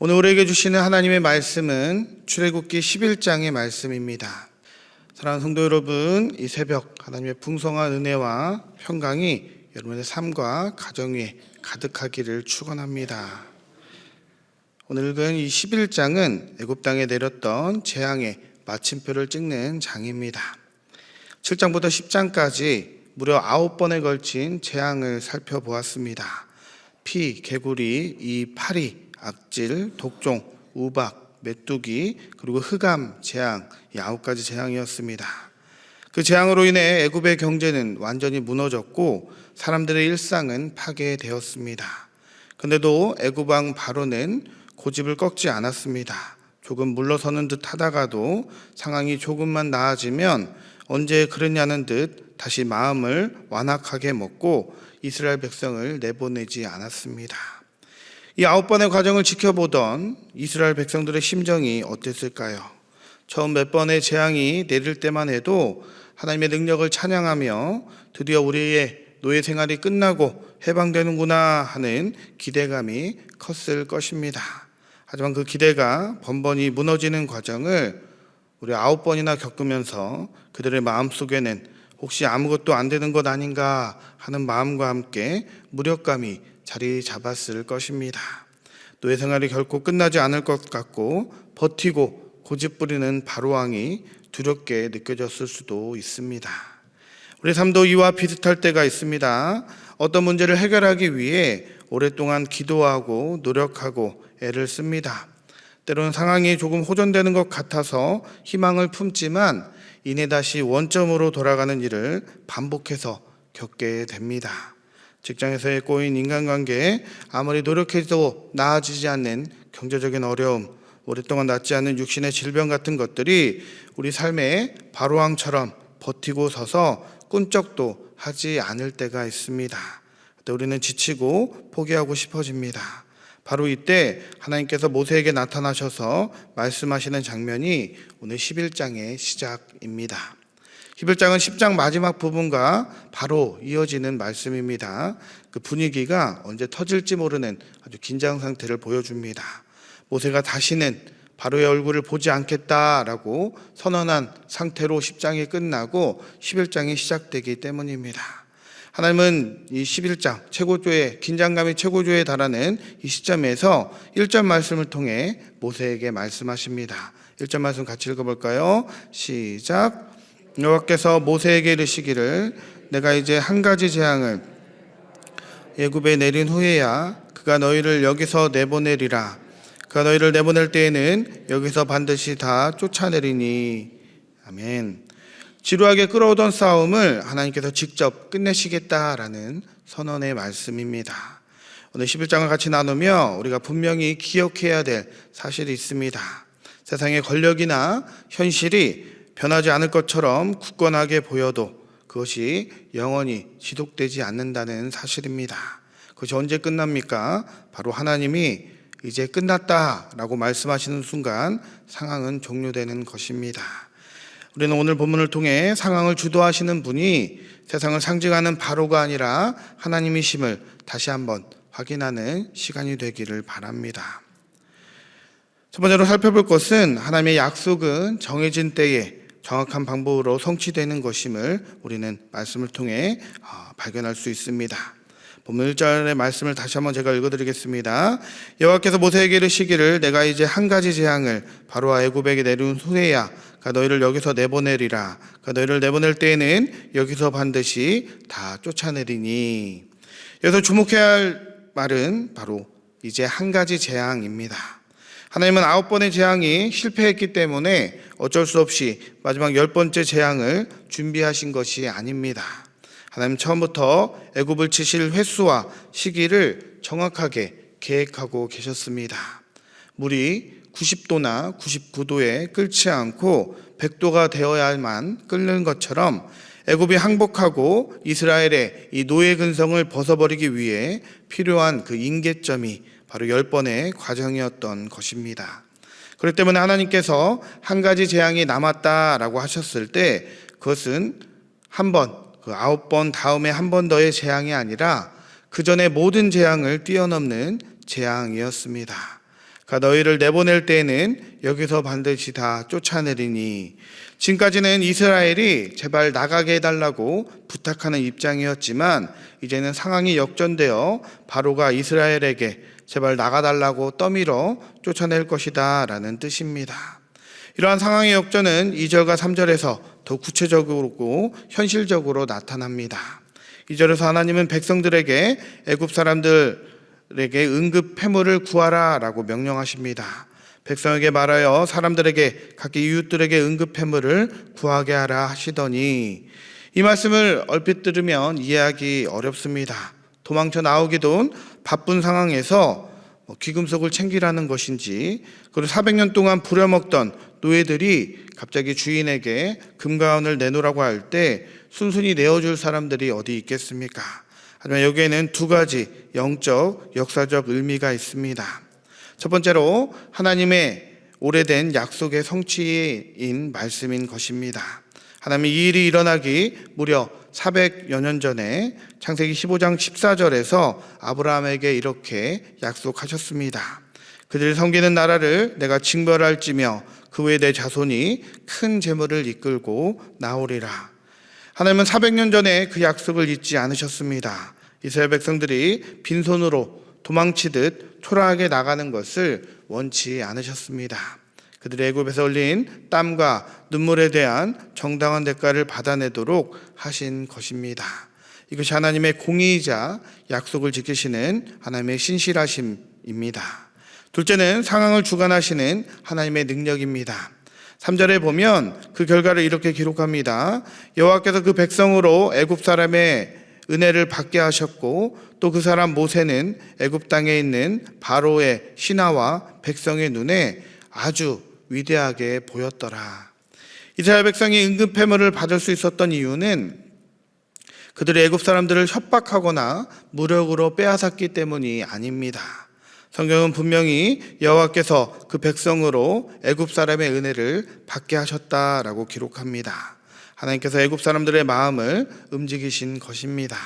오늘 우리에게 주시는 하나님의 말씀은 출애굽기 11장의 말씀입니다. 사랑하는 성도 여러분, 이 새벽 하나님의 풍성한 은혜와 평강이 여러분의 삶과 가정 위에 가득하기를 축원합니다. 오늘 읽은 이 11장은 애굽 땅에 내렸던 재앙의 마침표를 찍는 장입니다. 7장부터 10장까지 무려 9번에 걸친 재앙을 살펴보았습니다. 피, 개구리, 이 파리, 악질, 독종, 우박, 메뚜기, 그리고 흑암 재앙, 이 9가지 재앙이었습니다. 그 재앙으로 인해 애굽의 경제는 완전히 무너졌고 사람들의 일상은 파괴되었습니다. 그런데도 애굽 왕 바로는 고집을 꺾지 않았습니다. 조금 물러서는 듯 하다가도 상황이 조금만 나아지면 언제 그랬냐는 듯 다시 마음을 완악하게 먹고 이스라엘 백성을 내보내지 않았습니다. 이 9번의 과정을 지켜보던 이스라엘 백성들의 심정이 어땠을까요? 처음 몇 번의 재앙이 내릴 때만 해도 하나님의 능력을 찬양하며 드디어 우리의 노예 생활이 끝나고 해방되는구나 하는 기대감이 컸을 것입니다. 하지만 그 기대가 번번이 무너지는 과정을 우리 9번이나 겪으면서 그들의 마음속에는 혹시 아무것도 안 되는 것 아닌가 하는 마음과 함께 무력감이 자리 잡았을 것입니다. 노예 생활이 결코 끝나지 않을 것 같고 버티고 고집부리는 바로왕이 두렵게 느껴졌을 수도 있습니다. 우리 삶도 이와 비슷할 때가 있습니다. 어떤 문제를 해결하기 위해 오랫동안 기도하고 노력하고 애를 씁니다. 때로는 상황이 조금 호전되는 것 같아서 희망을 품지만 이내 다시 원점으로 돌아가는 일을 반복해서 겪게 됩니다. 직장에서의 꼬인 인간관계, 아무리 노력해도 나아지지 않는 경제적인 어려움, 오랫동안 낫지 않는 육신의 질병 같은 것들이 우리 삶에 바로왕처럼 버티고 서서 꿈쩍도 하지 않을 때가 있습니다. 그때 우리는 지치고 포기하고 싶어집니다. 바로 이때 하나님께서 모세에게 나타나셔서 말씀하시는 장면이 오늘 11장의 시작입니다. 11장은 10장 마지막 부분과 바로 이어지는 말씀입니다. 그 분위기가 언제 터질지 모르는 아주 긴장 상태를 보여줍니다. 모세가 다시는 바로의 얼굴을 보지 않겠다라고 선언한 상태로 10장이 끝나고 11장이 시작되기 때문입니다. 하나님은 이 11장 최고조에 긴장감이 최고조에 달하는 이 시점에서 1절 말씀을 통해 모세에게 말씀하십니다. 1절 말씀 같이 읽어볼까요? 시작. 여호와께서 모세에게 이르시기를 내가 이제 한 가지 재앙을 애굽에 내린 후에야 그가 너희를 여기서 내보내리라. 그가 너희를 내보낼 때에는 여기서 반드시 다 쫓아내리니. 아멘. 지루하게 끌어오던 싸움을 하나님께서 직접 끝내시겠다라는 선언의 말씀입니다. 오늘 11장을 같이 나누며 우리가 분명히 기억해야 될 사실이 있습니다. 세상의 권력이나 현실이 변하지 않을 것처럼 굳건하게 보여도 그것이 영원히 지속되지 않는다는 사실입니다. 그것이 언제 끝납니까? 바로 하나님이 이제 끝났다라고 말씀하시는 순간 상황은 종료되는 것입니다. 우리는 오늘 본문을 통해 상황을 주도하시는 분이 세상을 상징하는 바로가 아니라 하나님이심을 다시 한번 확인하는 시간이 되기를 바랍니다. 첫 번째로 살펴볼 것은 하나님의 약속은 정해진 때에 정확한 방법으로 성취되는 것임을 우리는 말씀을 통해 발견할 수 있습니다. 본문 1절의 말씀을 다시 한번 제가 읽어드리겠습니다. 여호와께서 모세에게 이르시기를 내가 이제 한 가지 재앙을 바로와 애굽에게 내린 후에야 그가 너희를 여기서 내보내리라. 그가 너희를 내보낼 때에는 여기서 반드시 다 쫓아내리니. 여기서 주목해야 할 말은 바로 이제 한 가지 재앙입니다. 하나님은 9번의 재앙이 실패했기 때문에 어쩔 수 없이 마지막 10번째 재앙을 준비하신 것이 아닙니다. 하나님 처음부터 애굽을 치실 횟수와 시기를 정확하게 계획하고 계셨습니다. 물이 90도나 99도에 끓지 않고 100도가 되어야만 끓는 것처럼 애굽이 항복하고 이스라엘의 이 노예 근성을 벗어버리기 위해 필요한 그 임계점이 바로 10번의 과정이었던 것입니다. 그렇기 때문에 하나님께서 한 가지 재앙이 남았다라고 하셨을 때 그것은 한 번, 그 9번 다음에 한 번 더의 재앙이 아니라 그 전에 모든 재앙을 뛰어넘는 재앙이었습니다. 너희를 내보낼 때에는 여기서 반드시 다 쫓아내리니. 지금까지는 이스라엘이 제발 나가게 해달라고 부탁하는 입장이었지만 이제는 상황이 역전되어 바로가 이스라엘에게 제발 나가달라고 떠밀어 쫓아낼 것이다 라는 뜻입니다. 이러한 상황의 역전은 2절과 3절에서 더 구체적이고 현실적으로 나타납니다. 2절에서 하나님은 백성들에게 애굽 사람들에게 응급 패물을 구하라 라고 명령하십니다. 백성에게 말하여 사람들에게 각기 이웃들에게 응급 패물을 구하게 하라 하시더니, 이 말씀을 얼핏 들으면 이해하기 어렵습니다. 도망쳐 나오기도 바쁜 상황에서 귀금속을 챙기라는 것인지, 그리고 400년 동안 부려먹던 노예들이 갑자기 주인에게 금가원을 내놓으라고 할 때 순순히 내어줄 사람들이 어디 있겠습니까? 하지만 여기에는 두 가지 영적, 역사적 의미가 있습니다. 첫 번째로 하나님의 오래된 약속의 성취인 말씀인 것입니다. 하나님이 이 일이 일어나기 무려 400여 년 전에 창세기 15장 14절에서 아브라함에게 이렇게 약속하셨습니다. 그들이 섬기는 나라를 내가 징벌할지며 그 후에 내 자손이 큰 재물을 이끌고 나오리라. 하나님은 400년 전에 그 약속을 잊지 않으셨습니다. 이스라엘 백성들이 빈손으로 도망치듯 초라하게 나가는 것을 원치 않으셨습니다. 그들의 애굽에서 흘린 땀과 눈물에 대한 정당한 대가를 받아내도록 하신 것입니다. 이것이 하나님의 공의이자 약속을 지키시는 하나님의 신실하심입니다. 둘째는 상황을 주관하시는 하나님의 능력입니다. 3절에 보면 그 결과를 이렇게 기록합니다. 여호와께서 그 백성으로 애굽 사람의 은혜를 받게 하셨고 또 그 사람 모세는 애굽 땅에 있는 바로의 신하와 백성의 눈에 아주 위대하게 보였더라. 이스라엘 백성이 응급 패물을 받을 수 있었던 이유는 그들이 애굽 사람들을 협박하거나 무력으로 빼앗았기 때문이 아닙니다. 성경은 분명히 여호와께서 그 백성으로 애굽 사람의 은혜를 받게 하셨다라고 기록합니다. 하나님께서 애굽 사람들의 마음을 움직이신 것입니다.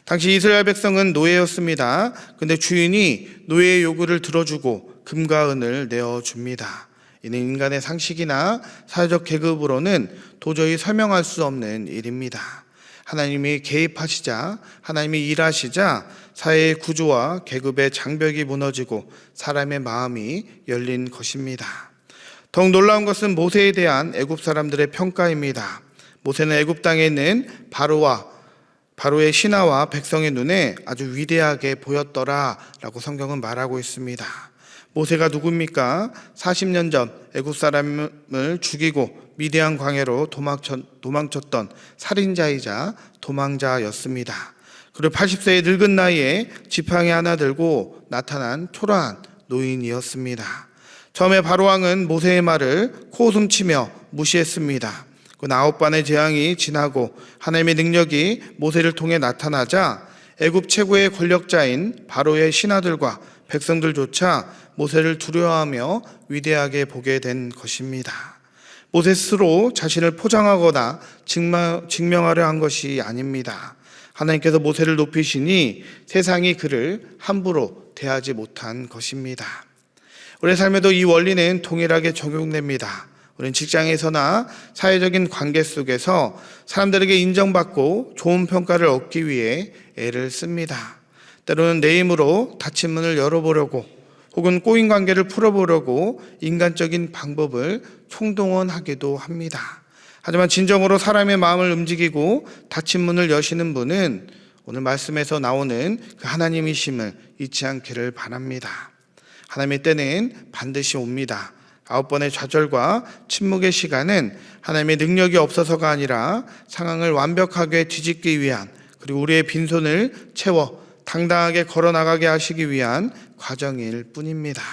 당시 이스라엘 백성은 노예였습니다. 근데 주인이 노예의 요구를 들어주고 금과 은을 내어줍니다. 이는 인간의 상식이나 사회적 계급으로는 도저히 설명할 수 없는 일입니다. 하나님이 개입하시자, 하나님이 일하시자 사회의 구조와 계급의 장벽이 무너지고 사람의 마음이 열린 것입니다. 더욱 놀라운 것은 모세에 대한 애굽 사람들의 평가입니다. 모세는 애굽 땅에 있는 바로의 신하와 백성의 눈에 아주 위대하게 보였더라라고 성경은 말하고 있습니다. 모세가 누굽니까? 40년 전 애굽 사람을 죽이고 미디안 광야로 도망쳤던 살인자이자 도망자였습니다. 그리고 80세의 늙은 나이에 지팡이 하나 들고 나타난 초라한 노인이었습니다. 처음에 바로왕은 모세의 말을 코웃음치며 무시했습니다. 그 9번의 재앙이 지나고 하나님의 능력이 모세를 통해 나타나자 애굽 최고의 권력자인 바로의 신하들과 백성들조차 모세를 두려워하며 위대하게 보게 된 것입니다. 모세 스스로 자신을 포장하거나 증명하려 한 것이 아닙니다. 하나님께서 모세를 높이시니 세상이 그를 함부로 대하지 못한 것입니다. 우리의 삶에도 이 원리는 동일하게 적용됩니다. 우리는 직장에서나 사회적인 관계 속에서 사람들에게 인정받고 좋은 평가를 얻기 위해 애를 씁니다. 때로는 내 힘으로 닫힌 문을 열어보려고 혹은 꼬인 관계를 풀어보려고 인간적인 방법을 총동원하기도 합니다. 하지만 진정으로 사람의 마음을 움직이고 닫힌 문을 여시는 분은 오늘 말씀에서 나오는 그 하나님이심을 잊지 않기를 바랍니다. 하나님의 때는 반드시 옵니다. 9번의 좌절과 침묵의 시간은 하나님의 능력이 없어서가 아니라 상황을 완벽하게 뒤집기 위한, 그리고 우리의 빈손을 채워 당당하게 걸어나가게 하시기 위한 과정일 뿐입니다.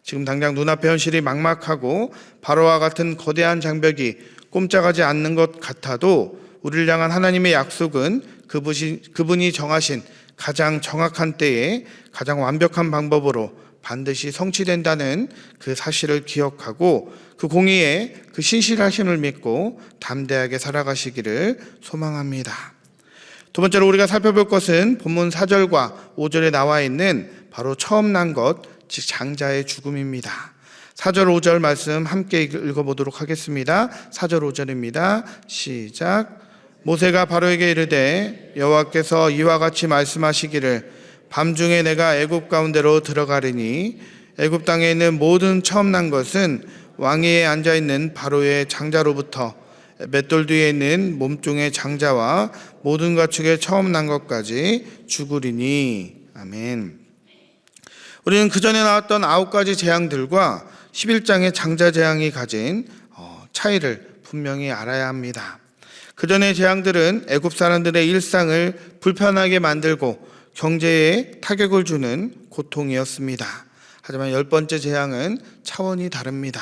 지금 당장 눈앞의 현실이 막막하고 바로와 같은 거대한 장벽이 꼼짝하지 않는 것 같아도 우리를 향한 하나님의 약속은 그분이 정하신 가장 정확한 때에 가장 완벽한 방법으로 반드시 성취된다는 그 사실을 기억하고 그 공의의 그 신실하심을 믿고 담대하게 살아가시기를 소망합니다. 두 번째로 우리가 살펴볼 것은 본문 4절과 5절에 나와 있는 바로 처음 난 것, 즉 장자의 죽음입니다. 4절 5절 말씀 함께 읽어보도록 하겠습니다. 4절 5절입니다. 시작. 모세가 바로에게 이르되 여호와께서 이와 같이 말씀하시기를 밤중에 내가 애굽 가운데로 들어가리니 애굽 땅에 있는 모든 처음 난 것은 왕위에 앉아있는 바로의 장자로부터 맷돌 뒤에 있는 몸종의 장자와 모든 가축의 처음 난 것까지 죽으리니. 아멘. 우리는 그 전에 나왔던 9가지 재앙들과 11장의 장자 재앙이 가진 차이를 분명히 알아야 합니다. 그 전의 재앙들은 애굽 사람들의 일상을 불편하게 만들고 경제에 타격을 주는 고통이었습니다. 하지만 10번째 재앙은 차원이 다릅니다.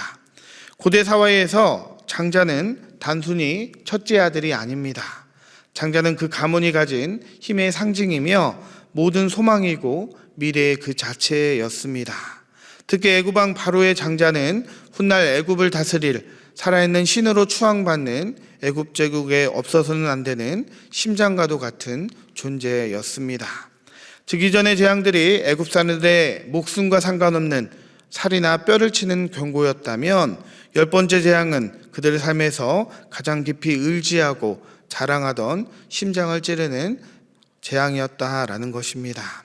고대 사회에서 장자는 단순히 첫째 아들이 아닙니다. 장자는 그 가문이 가진 힘의 상징이며 모든 소망이고 미래의 그 자체였습니다. 특히 애굽 왕 바로의 장자는 훗날 애굽을 다스릴 살아있는 신으로 추앙받는 애굽 제국에 없어서는 안 되는 심장과도 같은 존재였습니다. 즉 이전의 재앙들이 애굽 사람들의 목숨과 상관없는 살이나 뼈를 치는 경고였다면 10번째 재앙은 그들의 삶에서 가장 깊이 의지하고 자랑하던 심장을 찌르는 재앙이었다라는 것입니다.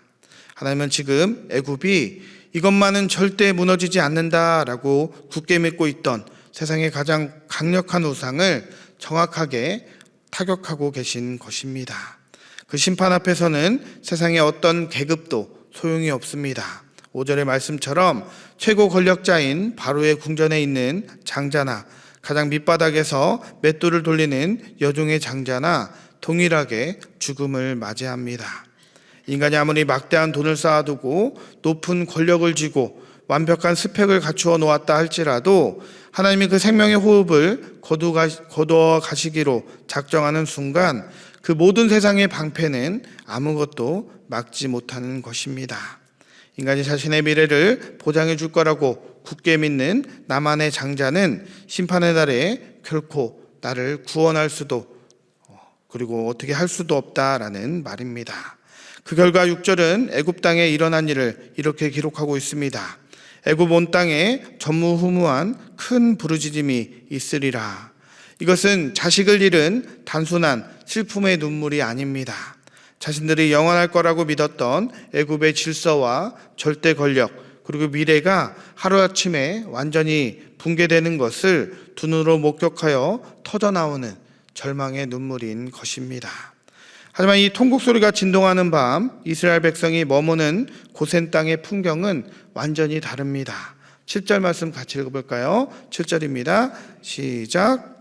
하나님은 지금 애굽이 이것만은 절대 무너지지 않는다라고 굳게 믿고 있던 세상의 가장 강력한 우상을 정확하게 타격하고 계신 것입니다. 그 심판 앞에서는 세상의 어떤 계급도 소용이 없습니다. 5절의 말씀처럼 최고 권력자인 바로의 궁전에 있는 장자나 가장 밑바닥에서 맷돌을 돌리는 여종의 장자나 동일하게 죽음을 맞이합니다. 인간이 아무리 막대한 돈을 쌓아두고 높은 권력을 쥐고 완벽한 스펙을 갖추어 놓았다 할지라도 하나님이 그 생명의 호흡을 거두어 가시기로 작정하는 순간 그 모든 세상의 방패는 아무것도 막지 못하는 것입니다. 인간이 자신의 미래를 보장해 줄 거라고 굳게 믿는 나만의 장자는 심판의 날에 결코 나를 구원할 수도 그리고 어떻게 할 수도 없다라는 말입니다. 그 결과 6절은 애굽 땅에 일어난 일을 이렇게 기록하고 있습니다. 애굽 온 땅에 전무후무한 큰 부르짖음이 있으리라. 이것은 자식을 잃은 단순한 슬픔의 눈물이 아닙니다. 자신들이 영원할 거라고 믿었던 애굽의 질서와 절대 권력 그리고 미래가 하루아침에 완전히 붕괴되는 것을 두 눈으로 목격하여 터져나오는 절망의 눈물인 것입니다. 하지만 이 통곡 소리가 진동하는 밤 이스라엘 백성이 머무는 고센 땅의 풍경은 완전히 다릅니다. 7절 말씀 같이 읽어볼까요? 7절입니다. 시작.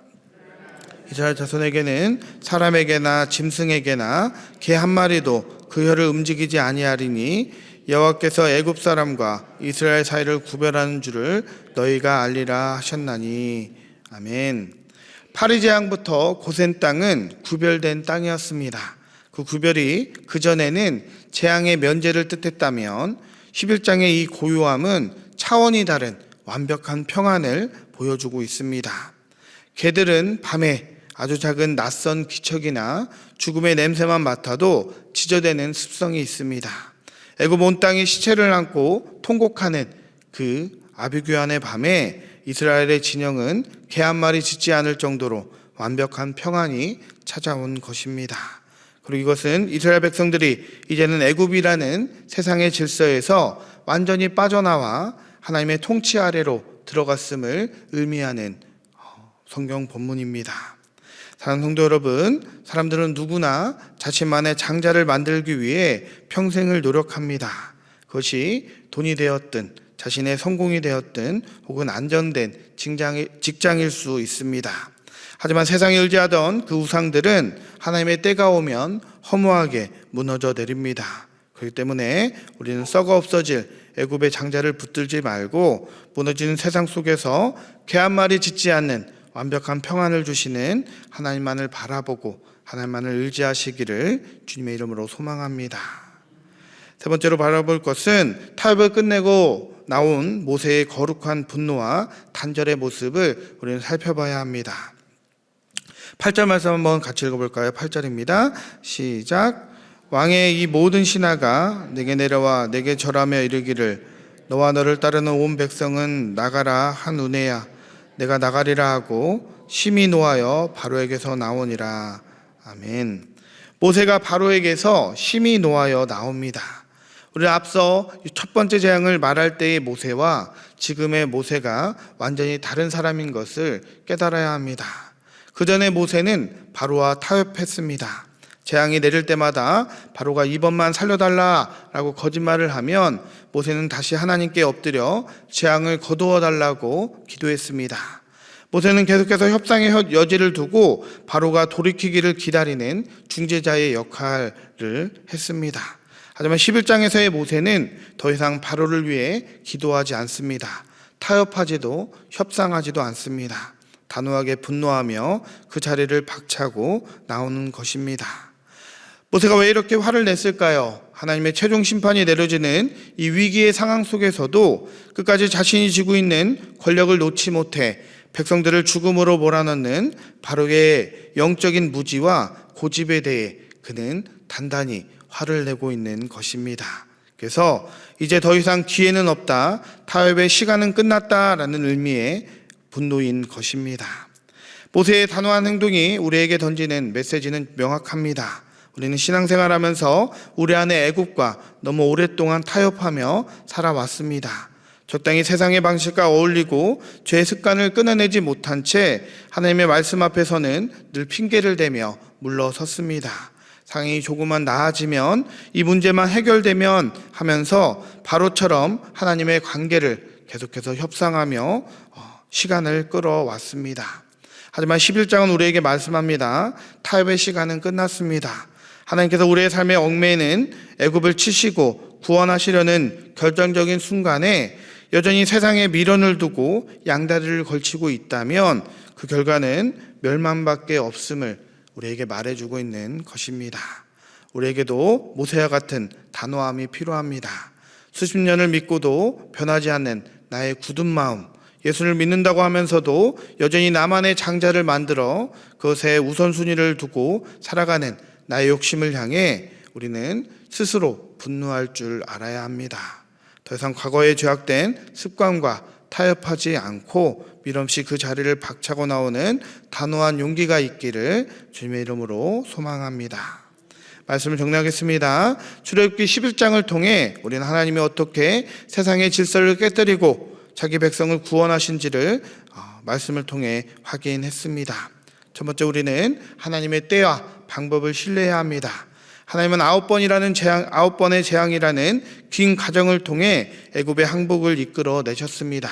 이스라엘 자손에게는 사람에게나 짐승에게나 개 한 마리도 그 혀를 움직이지 아니하리니 여호와께서 애굽 사람과 이스라엘 사이를 구별하는 줄을 너희가 알리라 하셨나니. 아멘. 파리 재앙부터 고센 땅은 구별된 땅이었습니다. 그 구별이 그전에는 재앙의 면제를 뜻했다면 11장의 이 고요함은 차원이 다른 완벽한 평안을 보여주고 있습니다. 개들은 밤에 아주 작은 낯선 기척이나 죽음의 냄새만 맡아도 지저대는 습성이 있습니다. 애굽 온 땅이 시체를 안고 통곡하는 그 아비규환의 밤에 이스라엘의 진영은 개 한 마리 짖지 않을 정도로 완벽한 평안이 찾아온 것입니다. 그리고 이것은 이스라엘 백성들이 이제는 애굽이라는 세상의 질서에서 완전히 빠져나와 하나님의 통치 아래로 들어갔음을 의미하는 성경 본문입니다. 사랑하는 성도 여러분, 사람들은 누구나 자신만의 장자를 만들기 위해 평생을 노력합니다. 그것이 돈이 되었든 자신의 성공이 되었든 혹은 안정된 직장일 수 있습니다. 하지만 세상에 의지하던 그 우상들은 하나님의 때가 오면 허무하게 무너져 내립니다. 그렇기 때문에 우리는 썩어 없어질 애굽의 장자를 붙들지 말고 무너지는 세상 속에서 개 한 마리 짖지 않는 완벽한 평안을 주시는 하나님만을 바라보고 하나님만을 의지하시기를 주님의 이름으로 소망합니다. 세 번째로 바라볼 것은 타협을 끝내고 나온 모세의 거룩한 분노와 단절의 모습을 우리는 살펴봐야 합니다. 8절 말씀 한번 같이 읽어볼까요? 8절입니다. 시작. 왕의 이 모든 신하가 내게 내려와 내게 절하며 이르기를 너와 너를 따르는 온 백성은 나가라 한 은혜야 내가 나가리라 하고 심히 노하여 바로에게서 나오니라. 아멘. 모세가 바로에게서 심히 노하여 나옵니다. 우리 앞서 첫 번째 재앙을 말할 때의 모세와 지금의 모세가 완전히 다른 사람인 것을 깨달아야 합니다. 그 전에 모세는 바로와 타협했습니다. 재앙이 내릴 때마다 바로가 이번만 살려달라라고 거짓말을 하면 모세는 다시 하나님께 엎드려 재앙을 거두어 달라고 기도했습니다. 모세는 계속해서 협상의 여지를 두고 바로가 돌이키기를 기다리는 중재자의 역할을 했습니다. 하지만 11장에서의 모세는 더 이상 바로를 위해 기도하지 않습니다. 타협하지도 협상하지도 않습니다. 단호하게 분노하며 그 자리를 박차고 나오는 것입니다. 모세가 왜 이렇게 화를 냈을까요? 하나님의 최종 심판이 내려지는 이 위기의 상황 속에서도 끝까지 자신이 쥐고 있는 권력을 놓지 못해 백성들을 죽음으로 몰아넣는 바로의 영적인 무지와 고집에 대해 그는 단단히 화를 내고 있는 것입니다. 그래서 이제 더 이상 기회는 없다, 타협의 시간은 끝났다라는 의미의 분노인 것입니다. 모세의 단호한 행동이 우리에게 던지는 메시지는 명확합니다. 우리는 신앙생활하면서 우리 안에 애굽과 너무 오랫동안 타협하며 살아왔습니다. 적당히 세상의 방식과 어울리고 죄의 습관을 끊어내지 못한 채 하나님의 말씀 앞에서는 늘 핑계를 대며 물러섰습니다. 상황이 조금만 나아지면, 이 문제만 해결되면 하면서 바로처럼 하나님의 관계를 계속해서 협상하며 시간을 끌어왔습니다. 하지만 11장은 우리에게 말씀합니다. 타협의 시간은 끝났습니다. 하나님께서 우리의 삶의 얽매이는 애굽을 치시고 구원하시려는 결정적인 순간에 여전히 세상에 미련을 두고 양다리를 걸치고 있다면 그 결과는 멸망밖에 없음을 우리에게 말해주고 있는 것입니다. 우리에게도 모세와 같은 단호함이 필요합니다. 수십 년을 믿고도 변하지 않는 나의 굳은 마음, 예수를 믿는다고 하면서도 여전히 나만의 장자를 만들어 그것에 우선순위를 두고 살아가는 나의 욕심을 향해 우리는 스스로 분노할 줄 알아야 합니다. 더 이상 과거에 죄악된 습관과 타협하지 않고 밀없이 그 자리를 박차고 나오는 단호한 용기가 있기를 주님의 이름으로 소망합니다. 말씀을 정리하겠습니다. 출애굽기 11장을 통해 우리는 하나님이 어떻게 세상의 질서를 깨뜨리고 자기 백성을 구원하신지를 말씀을 통해 확인했습니다. 첫 번째, 우리는 하나님의 때와 방법을 신뢰해야 합니다. 하나님은 9번의 재앙이라는 긴 과정을 통해 애굽의 항복을 이끌어 내셨습니다.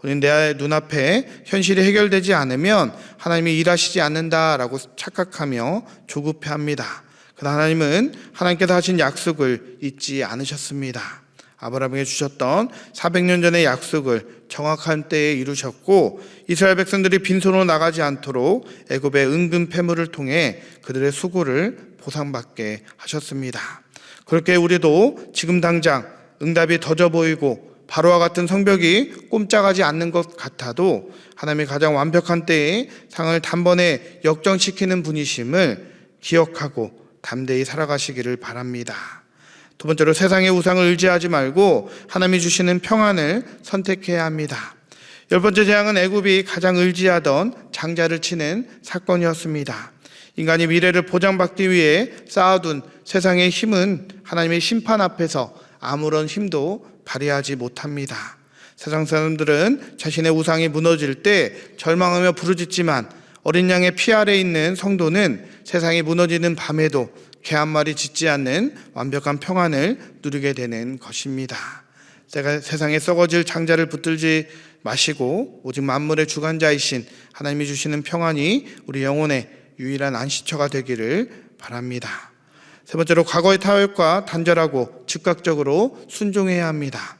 우리는 내 눈앞에 현실이 해결되지 않으면 하나님이 일하시지 않는다라고 착각하며 조급해합니다. 그러나 하나님은 하나님께서 하신 약속을 잊지 않으셨습니다. 아브라함에게 주셨던 400년 전의 약속을 정확한 때에 이루셨고, 이스라엘 백성들이 빈손으로 나가지 않도록 애굽의 은근 패물을 통해 그들의 수고를 보상받게 하셨습니다. 그렇게 우리도 지금 당장 응답이 더져 보이고 바로와 같은 성벽이 꼼짝하지 않는 것 같아도 하나님의 가장 완벽한 때에 상황을 단번에 역전시키는 분이심을 기억하고 담대히 살아가시기를 바랍니다. 두 번째로, 세상의 우상을 의지하지 말고 하나님이 주시는 평안을 선택해야 합니다. 10번째 재앙은 애굽이 가장 의지하던 장자를 치는 사건이었습니다. 인간이 미래를 보장받기 위해 쌓아둔 세상의 힘은 하나님의 심판 앞에서 아무런 힘도 발휘하지 못합니다. 세상 사람들은 자신의 우상이 무너질 때 절망하며 부르짖지만, 어린 양의 피 아래에 있는 성도는 세상이 무너지는 밤에도 개 한 마리 짖지 않는 완벽한 평안을 누리게 되는 것입니다. 세상에 썩어질 장자를 붙들지 마시고 오직 만물의 주관자이신 하나님이 주시는 평안이 우리 영혼의 유일한 안식처가 되기를 바랍니다. 세 번째로, 과거의 타협과 단절하고 즉각적으로 순종해야 합니다.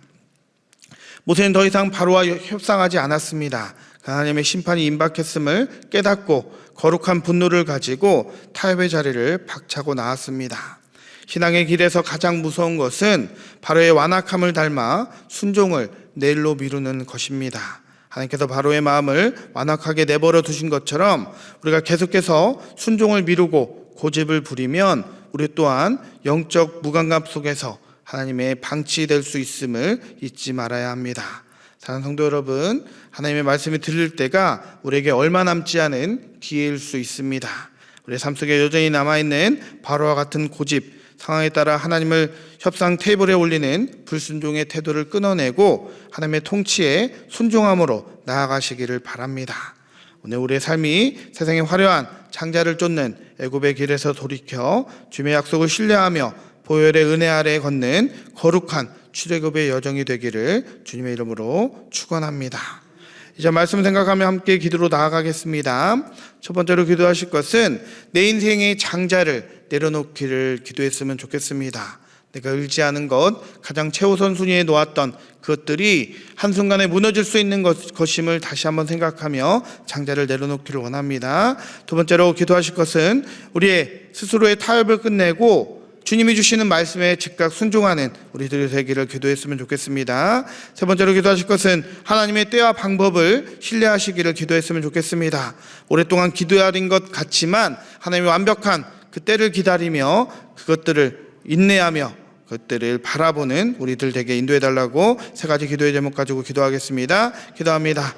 모세는 더 이상 바로와 협상하지 않았습니다. 하나님의 심판이 임박했음을 깨닫고 거룩한 분노를 가지고 타협의 자리를 박차고 나왔습니다. 신앙의 길에서 가장 무서운 것은 바로의 완악함을 닮아 순종을 내일로 미루는 것입니다. 하나님께서 바로의 마음을 완악하게 내버려 두신 것처럼 우리가 계속해서 순종을 미루고 고집을 부리면 우리 또한 영적 무감각 속에서 하나님의 방치될 수 있음을 잊지 말아야 합니다. 사랑하는 성도 여러분, 하나님의 말씀을 들을 때가 우리에게 얼마 남지 않은 기회일 수 있습니다. 우리의 삶 속에 여전히 남아있는 바로와 같은 고집, 상황에 따라 하나님을 협상 테이블에 올리는 불순종의 태도를 끊어내고 하나님의 통치에 순종함으로 나아가시기를 바랍니다. 오늘 우리의 삶이 세상의 화려한 장자를 쫓는 애굽의 길에서 돌이켜 주님의 약속을 신뢰하며 보혈의 은혜 아래에 걷는 거룩한 출애굽의 여정이 되기를 주님의 이름으로 축원합니다. 이제 말씀 생각하며 함께 기도로 나아가겠습니다. 첫 번째로 기도하실 것은 내 인생의 장자를 내려놓기를 기도했으면 좋겠습니다. 내가 의지하는 것, 가장 최우선 순위에 놓았던 그것들이 한순간에 무너질 수 있는 것임을 다시 한번 생각하며 장자를 내려놓기를 원합니다. 두 번째로 기도하실 것은 우리의 스스로의 타협을 끝내고 주님이 주시는 말씀에 즉각 순종하는 우리들이 되기를 기도했으면 좋겠습니다. 세 번째로 기도하실 것은 하나님의 때와 방법을 신뢰하시기를 기도했으면 좋겠습니다. 오랫동안 기도하는 것 같지만 하나님의 완벽한 그 때를 기다리며 그것들을 인내하며 그것들을 바라보는 우리들 되게 인도해달라고 세 가지 기도의 제목 가지고 기도하겠습니다. 기도합니다.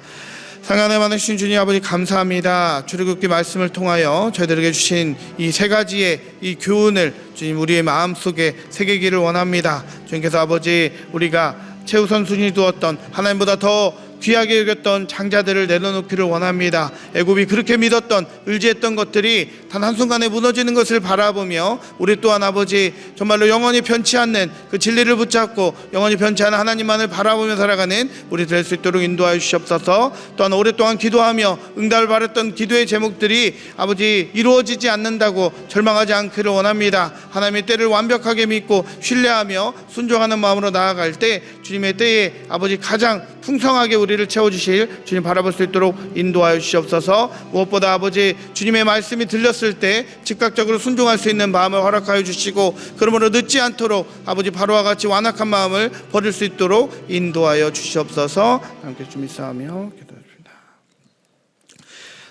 사랑하는 많으신 주님 아버지, 감사합니다. 출애굽기 말씀을 통하여 저희들에게 주신 이 세 가지의 이 교훈을 주님 우리의 마음속에 새기기를 원합니다. 주님께서 아버지, 우리가 최우선 순위 두었던 하나님보다 더 귀하게 여겼던 장자들을 내려놓기를 원합니다. 애굽이 그렇게 믿었던 의지했던 것들이 단 한순간에 무너지는 것을 바라보며 우리 또한 아버지 정말로 영원히 변치 않는 그 진리를 붙잡고 영원히 변치 않은 하나님만을 바라보며 살아가는 우리 될 수 있도록 인도하여 주시옵소서. 또한 오랫동안 기도하며 응답을 바랬던 기도의 제목들이 아버지 이루어지지 않는다고 절망하지 않기를 원합니다. 하나님의 때를 완벽하게 믿고 신뢰하며 순종하는 마음으로 나아갈 때 주님의 때에 아버지 가장 풍성하게 우리를 채워주실 주님 바라볼 수 있도록 인도하여 주시옵소서. 무엇보다 아버지 주님의 말씀이 들렸을 때 즉각적으로 순종할 수 있는 마음을 허락하여 주시고 그러므로 늦지 않도록 아버지 바로와 같이 완악한 마음을 버릴 수 있도록 인도하여 주시옵소서. 함께 좀 있어하며 기도합니다.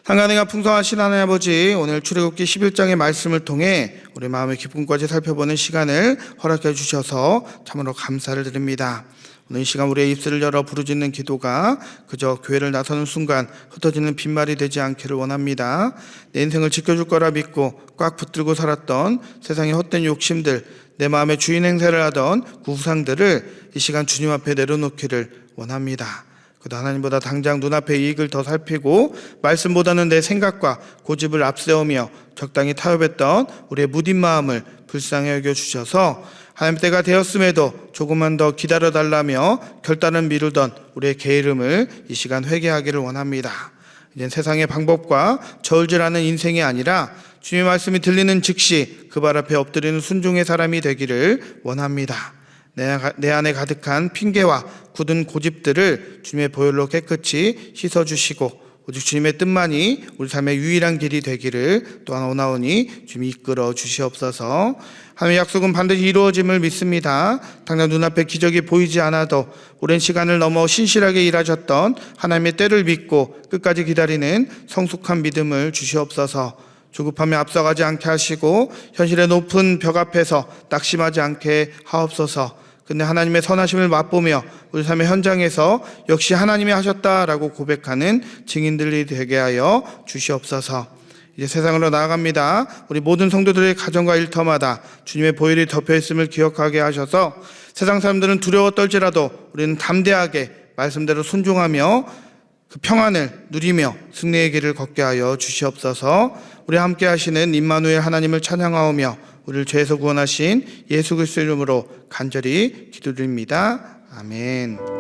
상간회가 풍성하신 하나님 아버지, 오늘 출애굽기 11장의 말씀을 통해 우리 마음의 기쁨까지 살펴보는 시간을 허락해 주셔서 참으로 감사를 드립니다. 오늘 이 시간 우리의 입술을 열어 부르짖는 기도가 그저 교회를 나서는 순간 흩어지는 빈말이 되지 않기를 원합니다. 내 인생을 지켜줄 거라 믿고 꽉 붙들고 살았던 세상의 헛된 욕심들, 내 마음의 주인 행세를 하던 그 우상들을 이 시간 주님 앞에 내려놓기를 원합니다. 그도 하나님보다 당장 눈앞의 이익을 더 살피고 말씀보다는 내 생각과 고집을 앞세우며 적당히 타협했던 우리의 무딘 마음을 불쌍히 여겨주셔서 하나님 때가 되었음에도 조금만 더 기다려달라며 결단을 미루던 우리의 게으름을 이 시간 회개하기를 원합니다. 이젠 세상의 방법과 저울질하는 인생이 아니라 주님의 말씀이 들리는 즉시 그 발 앞에 엎드리는 순종의 사람이 되기를 원합니다. 내 안에 가득한 핑계와 굳은 고집들을 주님의 보혈로 깨끗이 씻어주시고 오직 주님의 뜻만이 우리 삶의 유일한 길이 되기를 또한 원하오니 주님이 이끌어 주시옵소서. 하나님의 약속은 반드시 이루어짐을 믿습니다. 당장 눈앞에 기적이 보이지 않아도 오랜 시간을 넘어 신실하게 일하셨던 하나님의 때를 믿고 끝까지 기다리는 성숙한 믿음을 주시옵소서. 조급하며 앞서가지 않게 하시고 현실의 높은 벽 앞에서 낙심하지 않게 하옵소서. 근데 하나님의 선하심을 맛보며 우리 삶의 현장에서 역시 하나님이 하셨다라고 고백하는 증인들이 되게 하여 주시옵소서. 이제 세상으로 나아갑니다. 우리 모든 성도들의 가정과 일터마다 주님의 보혈이 덮여있음을 기억하게 하셔서 세상 사람들은 두려워 떨지라도 우리는 담대하게 말씀대로 순종하며 그 평안을 누리며 승리의 길을 걷게 하여 주시옵소서. 우리 함께 하시는 임마누엘 하나님을 찬양하오며 우리를 죄에서 구원하신 예수 그리스도의 이름으로 간절히 기도드립니다. 아멘.